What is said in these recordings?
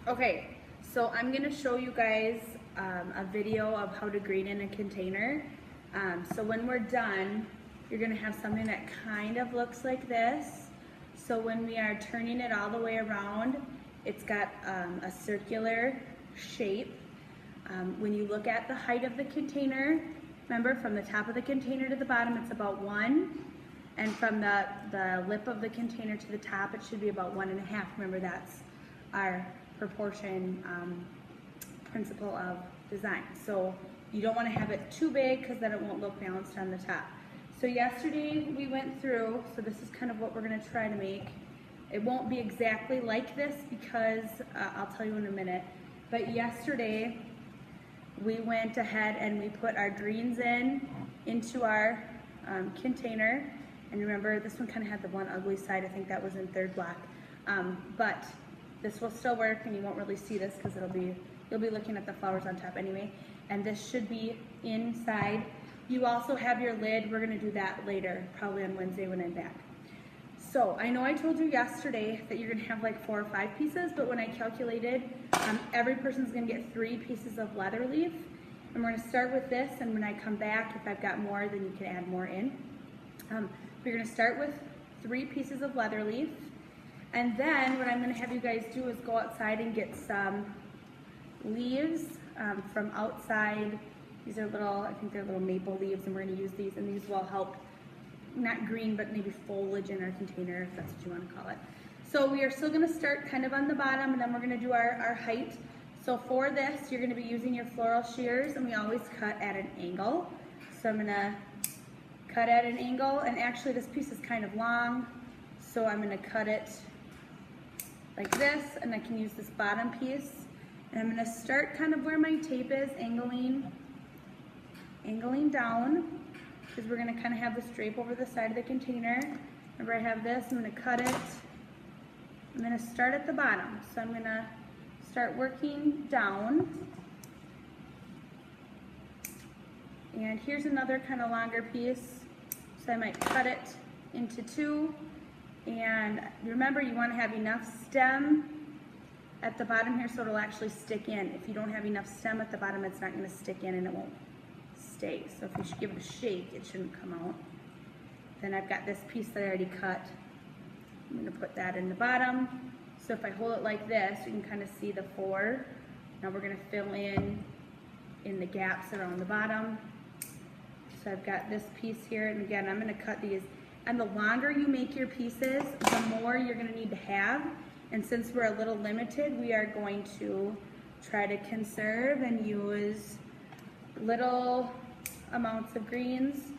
Okay, so I'm going to show you guys a video of how to green in a container. So when we're done, you're going to have something that kind of looks like this. So when we are turning it all the way around, it's got a circular shape. When you look at the height of the container, remember from the top of the container to the bottom, it's about 1. And from the lip of the container to the top, it should be about 1.5. Remember, that's our proportion principle of design. So you don't want to have it too big because then it won't look balanced on the top. So yesterday we went through, so this is kind of what we're going to try to make. It won't be exactly like this because I'll tell you in a minute. But yesterday we went ahead and we put our greens into our container. And remember, this one kind of had the one ugly side. I think that was in third block. But this will still work, and you won't really see this because you'll be looking at the flowers on top anyway. And this should be inside. You also have your lid. We're going to do that later, probably on Wednesday when I'm back. So I know I told you yesterday that you're going to have like 4 or 5 pieces, but when I calculated, every person's going to get 3 pieces of leather leaf. And we're going to start with this, and when I come back, if I've got more, then you can add more in. We're going to start with 3 pieces of leather leaf, and then what I'm going to have you guys do is go outside and get some leaves from outside. These are little, I think they're little maple leaves, and we're going to use these, and these will help, not green, but maybe foliage in our container, if that's what you want to call it. So we are still going to start kind of on the bottom, and then we're going to do our height. So for this, you're going to be using your floral shears, and we always cut at an angle. So I'm going to cut at an angle, and actually this piece is kind of long, so I'm going to cut it like this, and I can use this bottom piece, and I'm going to start kind of where my tape is, angling down, because we're going to kind of have this drape over the side of the container. Remember, I have this, I'm going to cut it, I'm going to start at the bottom, so I'm going to start working down. And here's another kind of longer piece. So I might cut it into 2. And remember, you want to have enough stem at the bottom here so it'll actually stick in. If you don't have enough stem at the bottom, it's not going to stick in and it won't stay. So if you should give it a shake, it shouldn't come out. Then I've got this piece that I already cut. I'm going to put that in the bottom. So if I hold it like this, you can kind of see the 4. Now we're going to fill in the gaps around the bottom. So I've got this piece here, and again, I'm going to cut these. And the longer you make your pieces, the more you're going to need to have. And since we're a little limited, we are going to try to conserve and use little amounts of greens.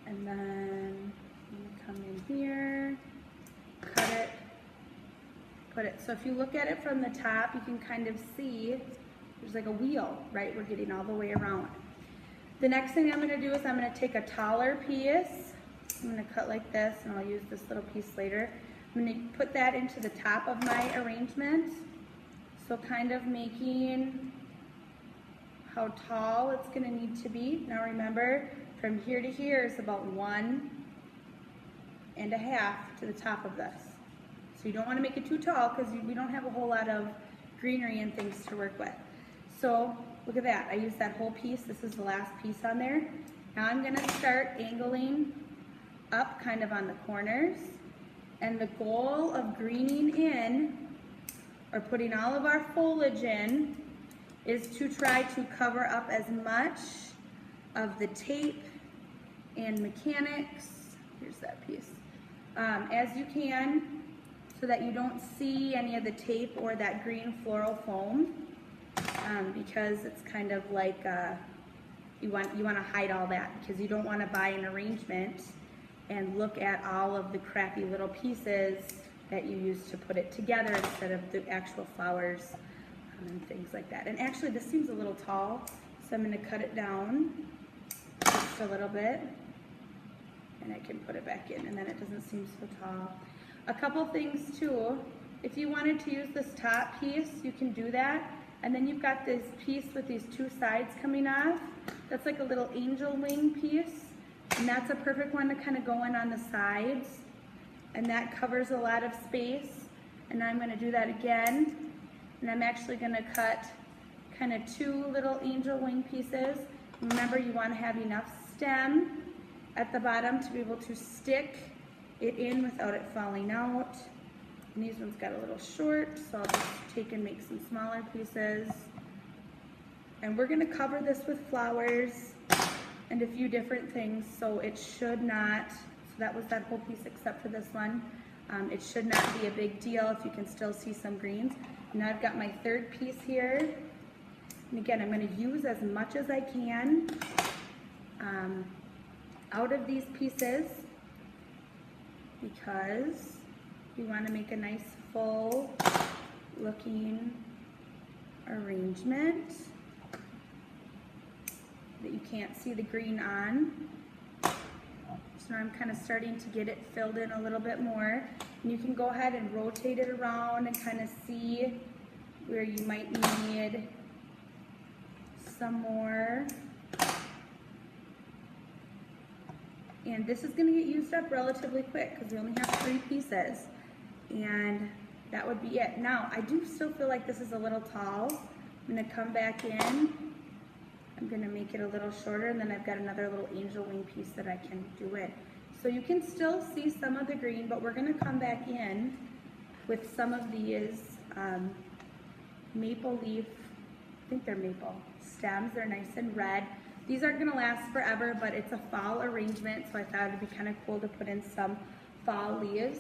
And then I'm going to come in here, cut it, put it. So if you look at it from the top, you can kind of see there's like a wheel, right? We're getting all the way around. The next thing I'm going to do is I'm going to take a taller piece. I'm going to cut like this, and I'll use this little piece later. I'm going to put that into the top of my arrangement. So kind of making how tall it's going to need to be. Now remember, from here to here is about 1.5 to the top of this. So you don't want to make it too tall because we don't have a whole lot of greenery and things to work with. So look at that, I used that whole piece. This is the last piece on there. Now I'm going to start angling up kind of on the corners. And the goal of greening in, or putting all of our foliage in, is to try to cover up as much of the tape and mechanics, here's that piece, as you can, so that you don't see any of the tape or that green floral foam. Because it's kind of like you want to hide all that, because you don't want to buy an arrangement and look at all of the crappy little pieces that you use to put it together instead of the actual flowers and things like that. And actually this seems a little tall, so I'm going to cut it down just a little bit, and I can put it back in, and then it doesn't seem so tall. A couple things too, if you wanted to use this top piece, you can do that. And then you've got this piece with these 2 sides coming off. That's like a little angel wing piece. And that's a perfect one to kind of go in on the sides. and that covers a lot of space. And now I'm going to do that again, and I'm actually going to cut kind of 2 little angel wing pieces. Remember, you want to have enough stem at the bottom to be able to stick it in without it falling out. And these ones got a little short, so I'll just take and make some smaller pieces. And we're going to cover this with flowers and a few different things, so it should not, so that was that whole piece except for this one. It should not be a big deal if you can still see some greens. Now I've got my 3rd piece here. And again, I'm going to use as much as I can out of these pieces because we want to make a nice full looking arrangement that you can't see the green on. So now I'm kind of starting to get it filled in a little bit more. And you can go ahead and rotate it around and kind of see where you might need some more. And this is going to get used up relatively quick because we only have 3 pieces. And that would be it. Now, I do still feel like this is a little tall. I'm going to come back in. I'm going to make it a little shorter, and then I've got another little angel wing piece that I can do it. So you can still see some of the green, but we're going to come back in with some of these maple leaf, I think they're maple stems. They're nice and red. These aren't going to last forever, but it's a fall arrangement, so I thought it would be kind of cool to put in some fall leaves.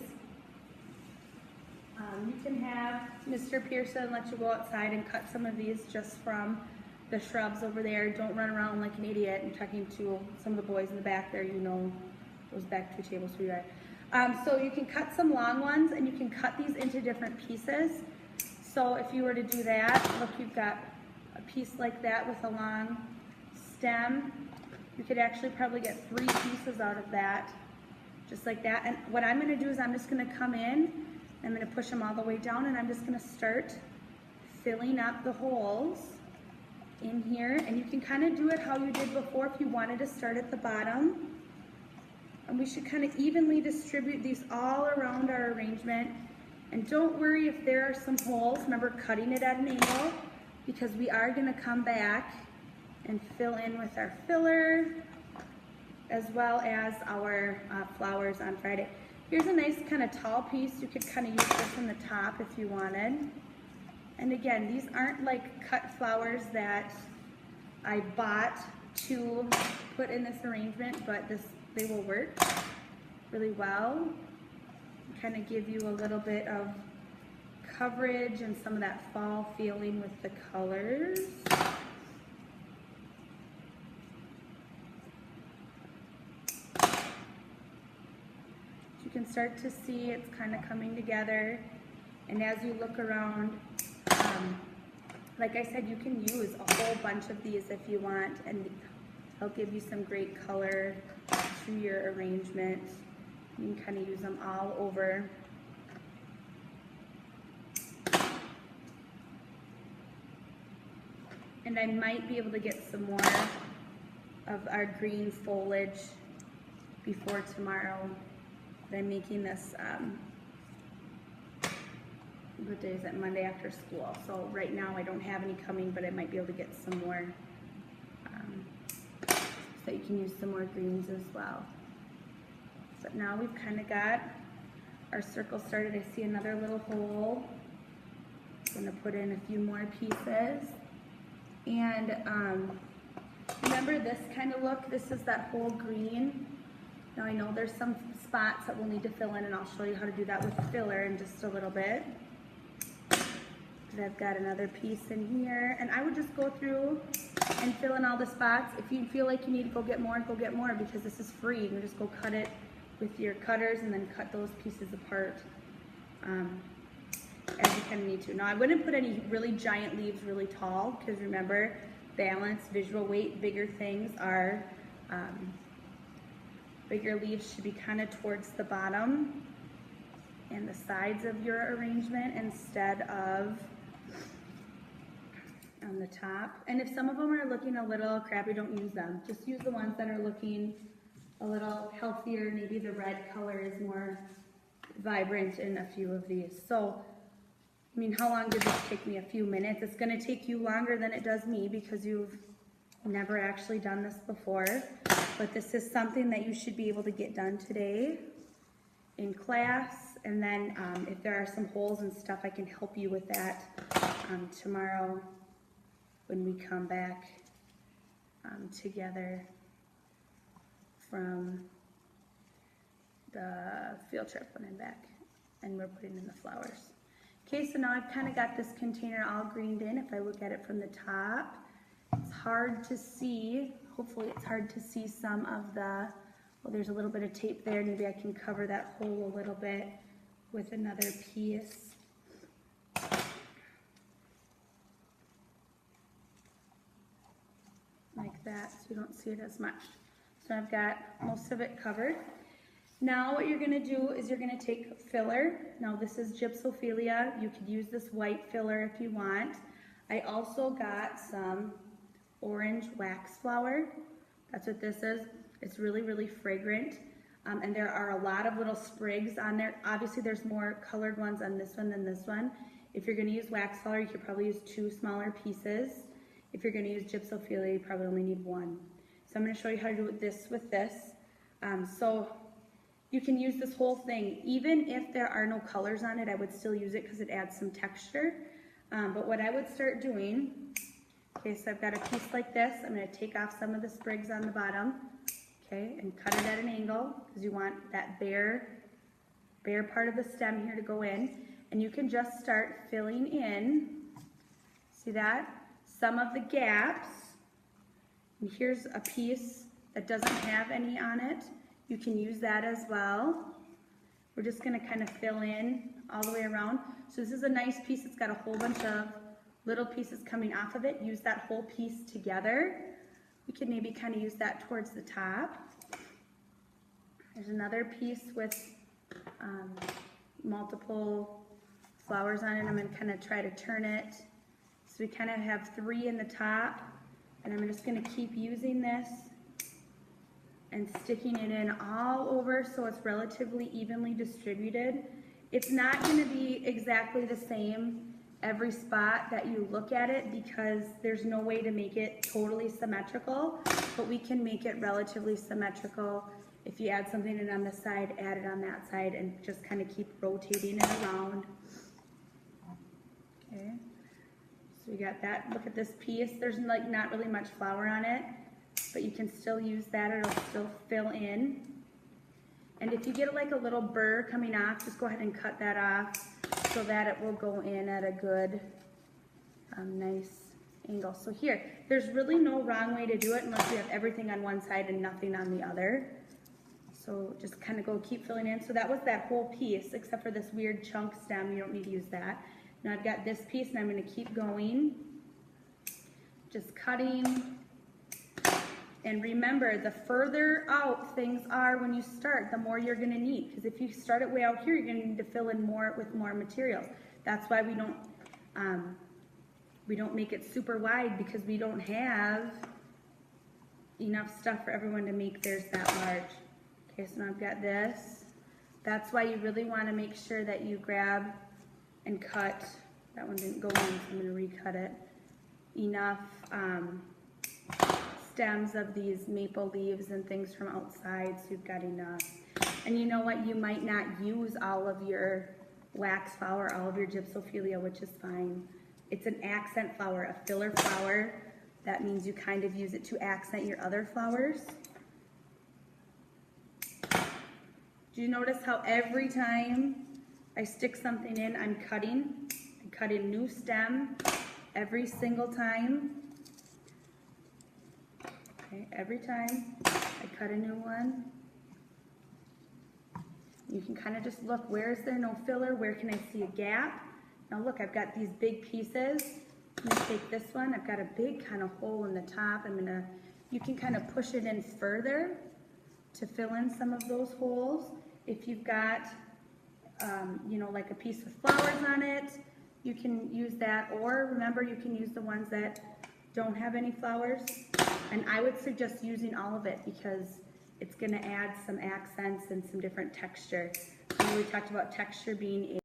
You can have Mr. Pearson let you go outside and cut some of these just from the shrubs over there. Don't run around like an idiot and talking to some of the boys in the back there, you know, those back 2 tables where you are. So you can cut some long ones, and you can cut these into different pieces. So if you were to do that, look, you've got a piece like that with a long stem. You could actually probably get 3 pieces out of that, just like that. And what I'm going to do is I'm just going to come in, I'm going to push them all the way down, and I'm just going to start filling up the holes in here. And you can kind of do it how you did before if you wanted to start at the bottom. And we should kind of evenly distribute these all around our arrangement. And don't worry if there are some holes. Remember, cutting it at an angle, because we are going to come back and fill in with our filler as well as our flowers on Friday. Here's a nice kind of tall piece. You could kind of use this in the top if you wanted. And again, these aren't like cut flowers that I bought to put in this arrangement, but they will work really well. Kind of give you a little bit of coverage and some of that fall feeling with the colors. You can start to see it's kind of coming together, and as you look around, like I said, you can use a whole bunch of these if you want, and they'll give you some great color to your arrangement. You can kind of use them all over. And I might be able to get some more of our green foliage before tomorrow. I'm making this, what day is it? Monday after school. So right now I don't have any coming, but I might be able to get some more, so you can use some more greens as well. But now we've kind of got our circle started. I see another little hole. I'm going to put in a few more pieces. And remember this kind of look? This is that whole green. Now I know there's some spots that we'll need to fill in, and I'll show you how to do that with filler in just a little bit. And I've got another piece in here, and I would just go through and fill in all the spots. If you feel like you need to go get more, because this is free. You can just go cut it with your cutters and then cut those pieces apart as you kind of need to. Now I wouldn't put any really giant leaves really tall, because remember, balance, visual weight, bigger things are, bigger leaves should be kind of towards the bottom and the sides of your arrangement instead of on the top. And if some of them are looking a little crappy, don't use them. Just use the ones that are looking a little healthier. Maybe the red color is more vibrant in a few of these. So, I mean, how long did this take me? A few minutes. It's going to take you longer than it does me because you've never actually done this before. But this is something that you should be able to get done today in class. And then if there are some holes and stuff, I can help you with that tomorrow when we come back together from the field trip when I'm back and we're putting in the flowers. Okay, so now I've kind of got this container all greened in. If I look at it from the top, it's hard to see. Hopefully it's hard to see some of the, well, there's a little bit of tape there. Maybe I can cover that hole a little bit with another piece. Like that, so you don't see it as much. So I've got most of it covered. Now what you're gonna do is you're gonna take filler. Now this is gypsophilia. You could use this white filler if you want. I also got some orange wax flower. That's what this is. It's really, really fragrant. And there are a lot of little sprigs on there. Obviously there's more colored ones on this one than this one. If you're gonna use wax flower, you could probably use 2 smaller pieces. If you're gonna use gypsophilia, you probably only need 1. So I'm gonna show you how to do this with this. So you can use this whole thing. Even if there are no colors on it, I would still use it because it adds some texture. But what I would start doing, okay, so I've got a piece like this. I'm gonna take off some of the sprigs on the bottom, okay, and cut it at an angle because you want that bare part of the stem here to go in. And you can just start filling in, see that? Some of the gaps. And here's a piece that doesn't have any on it. You can use that as well. We're just gonna kind of fill in all the way around. So this is a nice piece. It's got a whole bunch of little pieces coming off of it. Use that whole piece together. We can maybe kind of use that towards the top. There's another piece with multiple flowers on it. I'm gonna kind of try to turn it. So we kind of have 3 in the top, and I'm just gonna keep using this and sticking it in all over so it's relatively evenly distributed. It's not gonna be exactly the same every spot that you look at it because there's no way to make it totally symmetrical, but we can make it relatively symmetrical. If you add something in on this side, add it on that side and just kind of keep rotating it around. Okay. So we got that. Look at this piece. There's like not really much flour on it, but you can still use that. It'll still fill in. And if you get like a little burr coming off, just go ahead and cut that off so that it will go in at a good, nice angle. So here, there's really no wrong way to do it unless you have everything on one side and nothing on the other. So just kind of keep filling in. So that was that whole piece, except for this weird chunk stem. You don't need to use that. Now I've got this piece and I'm going to keep going, just cutting. And remember, the further out things are when you start, the more you're going to need. Because if you start it way out here, you're going to need to fill in more with more materials. That's why we don't make it super wide, because we don't have enough stuff for everyone to make theirs that large. Okay, so now I've got this. That's why you really want to make sure that you grab and cut, that one didn't go in, so I'm going to recut it, enough stems of these maple leaves and things from outside, so you've got enough. And you know what, you might not use all of your wax flower, all of your gypsophilia, which is fine. It's an accent flower, a filler flower. That means you kind of use it to accent your other flowers. Do you notice how every time I stick something in, I'm cutting? I cut a new stem every single time. Okay, every time I cut a new one. You can kind of just look, where is there no filler? Where can I see a gap? Now look, I've got these big pieces. I'm gonna take this one. I've got a big kind of hole in the top. You can kind of push it in further to fill in some of those holes. If you've got, you know, like a piece with flowers on it, you can use that. Or remember, you can use the ones that don't have any flowers. And I would suggest using all of it because it's going to add some accents and some different texture. we talked about texture being